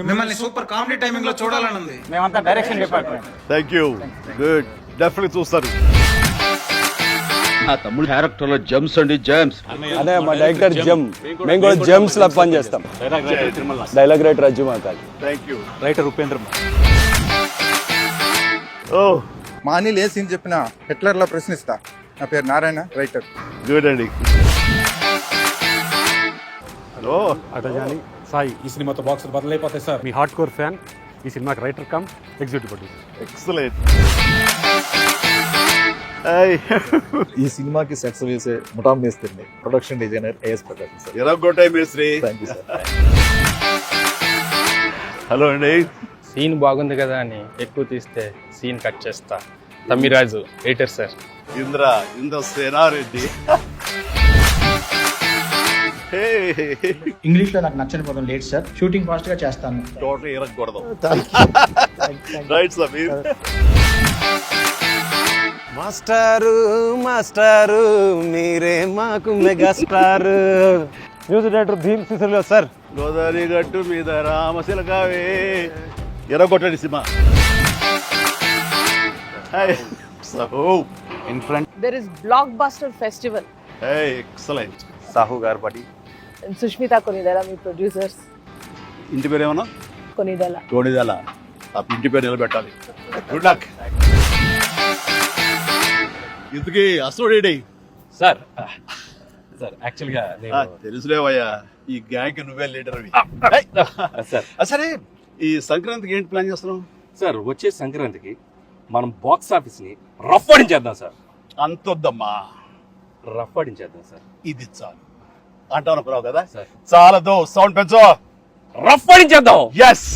మిమ్మల్ని super comedy timing లో చూడాలని ఉంది. మేమంతా direction department. Thank you. Good. Definitely చూస్తారు. నా తమ్ముడు క్యారెక్టర్ లో జమ్స్ అండి, జమ్స్. అదే మా డైరెక్టర్ జమ్. మేము కూడా జమ్స్ లా పని చేస్తాం. డైలాగ్ రైటర్ అజ్జు మాకాలి. Thank you. రైటర్ ఉపేంద్ర. ఓ మా అనిల్ ఏ సీన్ చెప్పినా హిట్లర్ లా ప్రశ్నిస్తా. నా పేరు నారాయణ, రైటర్. గుడ్ అండి. హలో అటజాని సాయి. ఈ సినిమాతో బాక్స్ బదులైపోతాయి సార్. మీ హార్డ్ కోర్ ఫ్యాన్. ఈ సినిమాకి writer cum executive producer. Excellent. ఈ సినిమాకి సెట్స్ వేసే ముఠా మేస్త్రిని, production designer A S Prakasam sir. ఎరగొట్టాయి మేస్త్రి. Thank you sir. హలో అండి. సీన్ బాగుంది కదా అని ఎక్కువ తీస్తే సీన్ కట్ చేస్తా. Tammiraju, editor sir. Indra Sena Reddy. English లో నాకు నచ్చని పదం లేట్ సార్. షూటింగ్ ఫాస్ట్ గా చేస్తాను. టోటల్ ఇరగకూడదు. రైట్ సమీర్. మాస్టారు మీరే మాకు మెగాస్టార్. న్యూస్ డైరెక్టర్ భీమ్ సిసిలో సార్. గోదావరి గట్టు మీద రామశిలకావే. ఎరగొట్టండి సినిమా. In front There is Blockbuster Festival. Excellent. Sahu గారు పడి. And Sushmita Konidala, మీ ప్రొడ్యూసర్స్. ఇంటి పేరు ఏమన్నా? కొనిదల. కోడిదల. ఆ ఇంటి పేరు నిలబెట్టాలి. Good luck. ఇంతకీ అసోడేడి సార్ యాక్చువల్గా తెలుసులేవయ్యా, ఈ గ్యాంగ్ నువ్వే లీడర్. సార్ సరే, ఈ సంక్రాంతికి ఏంటి ప్లాన్ చేస్తున్నాం? సార్ వచ్చే సంక్రాంతికి మనం బాక్స్ ఆఫీస్ ని రఫ్ ఆడించేద్దాం సార్. అంతొద్దమ్మా, రఫ్ ఆడించేద్దాం సార్. ఇది చాలు అంటాను కదా. సార్ చాలదు, సౌండ్ పెంచు. రఫ్ ఆడించేద్దాం. ఎస్.